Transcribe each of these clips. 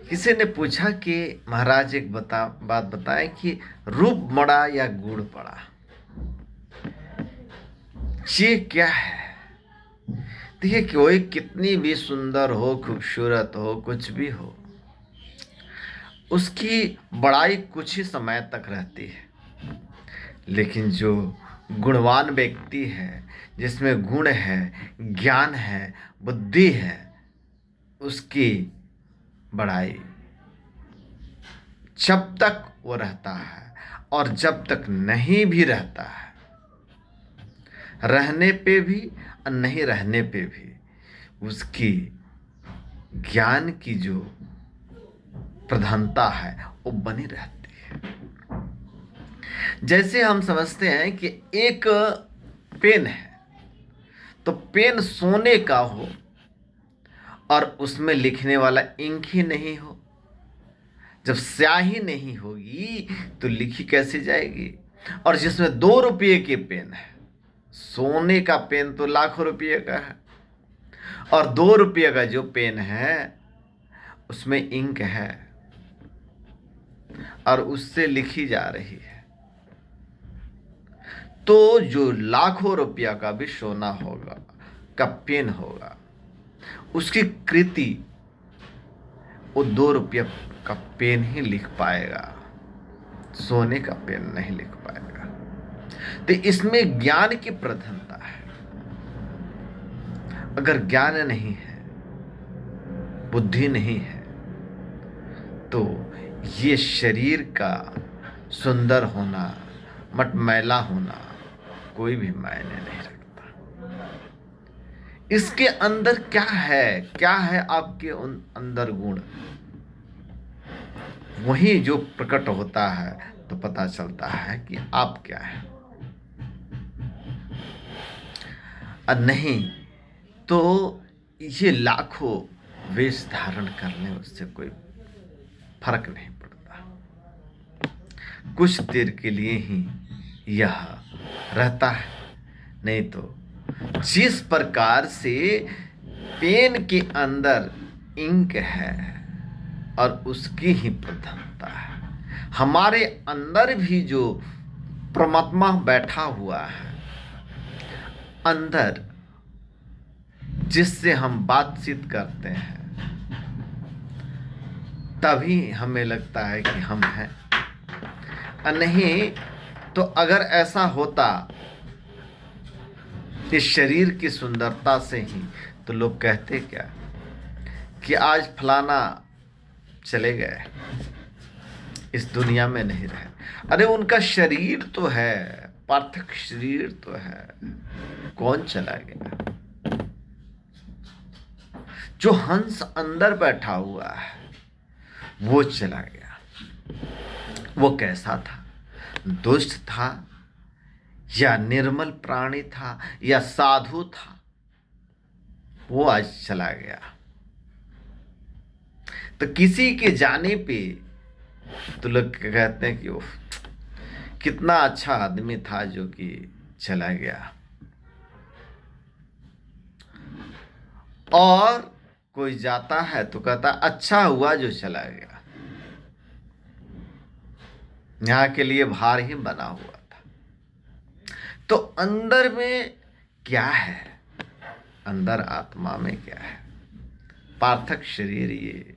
किसी ने पूछा कि महाराज एक बात बताएं कि रूप बड़ा या गुण बड़ा, ये क्या है। देखिए, कोई कितनी भी सुंदर हो, खूबसूरत हो, कुछ भी हो, उसकी बड़ाई कुछ ही समय तक रहती है। लेकिन जो गुणवान व्यक्ति है, जिसमें गुण है, ज्ञान है, बुद्धि है, उसकी बड़ाई जब तक वो रहता है और जब तक नहीं भी रहता है, रहने पे भी और नहीं रहने पे भी, उसकी ज्ञान की जो प्रधानता है वो बनी रहती है। जैसे हम समझते हैं कि एक पेन है, तो पेन सोने का हो और उसमें लिखने वाला इंक ही नहीं हो, जब स्याही नहीं होगी तो लिखी कैसे जाएगी। और जिसमें 2 रुपये के पेन है, सोने का पेन तो लाखों रुपये का है, और 2 रुपये का जो पेन है उसमें इंक है और उससे लिखी जा रही है। तो जो लाखों रुपया का भी सोना होगा, का पेन होगा, उसकी कृति वो 2 रुपये का पेन ही लिख पाएगा, सोने का पेन नहीं लिख पाएगा। तो इसमें ज्ञान की प्रधानता है। अगर ज्ञान नहीं है, बुद्धि नहीं है, तो ये शरीर का सुंदर होना, मटमैला होना कोई भी मायने नहीं रखता। इसके अंदर क्या है, क्या है आपके उन अंदर गुण, वही जो प्रकट होता है तो पता चलता है कि आप क्या है। और नहीं तो ये लाखों वेश धारण करने उससे कोई फर्क नहीं पड़ता। कुछ देर के लिए ही यह रहता है। नहीं तो जिस प्रकार से पेन के अंदर इंक है और उसकी ही प्रधानता है, हमारे अंदर भी जो परमात्मा बैठा हुआ है अंदर, जिससे हम बातचीत करते हैं, तभी हमें लगता है कि हम हैं। नहीं तो अगर ऐसा होता कि शरीर की सुंदरता से ही, तो लोग कहते क्या कि आज फलाना चले गए, इस दुनिया में नहीं रहे। अरे उनका शरीर तो है, पार्थिव शरीर तो है, कौन चला गया। जो हंस अंदर बैठा हुआ है वो चला गया। वो कैसा था, दुष्ट था या निर्मल प्राणी था या साधु था, वो आज चला गया। तो किसी के जाने पे तो लोग कहते हैं कि वो कितना अच्छा आदमी था जो कि चला गया। और कोई जाता है तो कहता अच्छा हुआ जो चला गया, यहाँ के लिए भार ही बना हुआ था। तो अंदर में क्या है, अंदर आत्मा में क्या है। पार्थक शरीर ये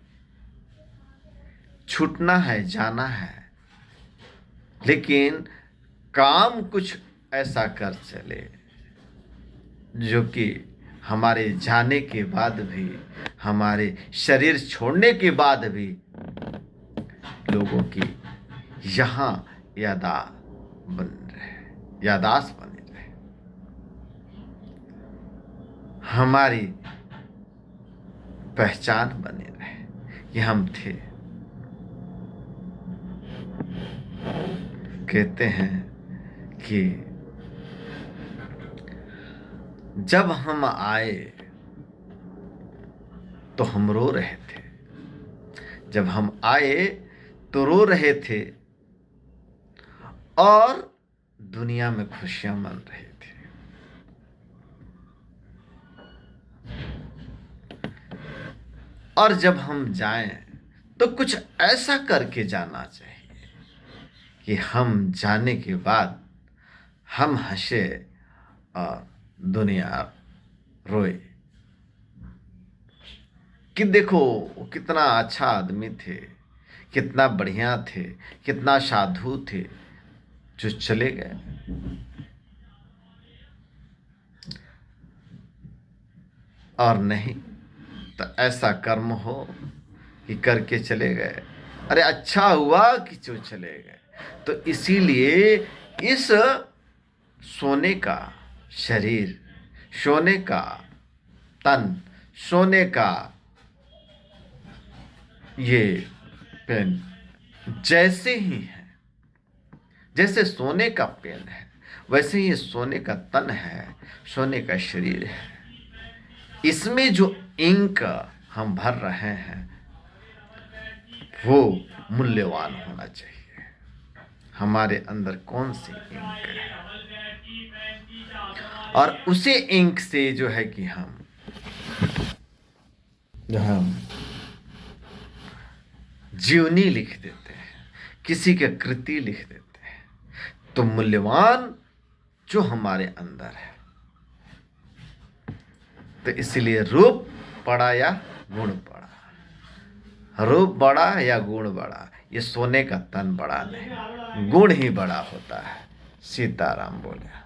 छूटना है, जाना है, लेकिन काम कुछ ऐसा कर चले जो कि हमारे जाने के बाद भी, हमारे शरीर छोड़ने के बाद भी लोगों की यहाँ यादाश्त बनी रहे, हमारी पहचान बनी रहे कि हम थे। कहते हैं कि जब हम आए तो हम रो रहे थे, जब हम आए तो रो रहे थे और दुनिया में खुशियां मन रही थी। और जब हम जाएं तो कुछ ऐसा करके जाना चाहिए कि हम जाने के बाद हम हंसे और दुनिया रोए कि देखो वो कितना अच्छा आदमी थे, कितना बढ़िया थे, कितना साधु थे, जो चले गए। और नहीं तो ऐसा कर्म हो कि करके चले गए, अरे अच्छा हुआ कि जो चले गए। तो इसीलिए इस सोने का शरीर, सोने का तन, सोने का ये पेन जैसे ही है, जैसे सोने का पेन है, वैसे ही सोने का तन है, सोने का शरीर है। इसमें जो इंक हम भर रहे हैं वो मूल्यवान होना चाहिए। हमारे अंदर कौन सी इंक है, और उसे इंक से जो है कि हम जीवनी लिख देते हैं, किसी के कृति लिख देते हैं। तो मूल्यवान जो हमारे अंदर है, तो इसलिए रूप बड़ा या गुण बड़ा, रूप बड़ा या गुण बड़ा, ये सोने का तन बड़ा नहीं, गुण ही बड़ा होता है। सीताराम बोले।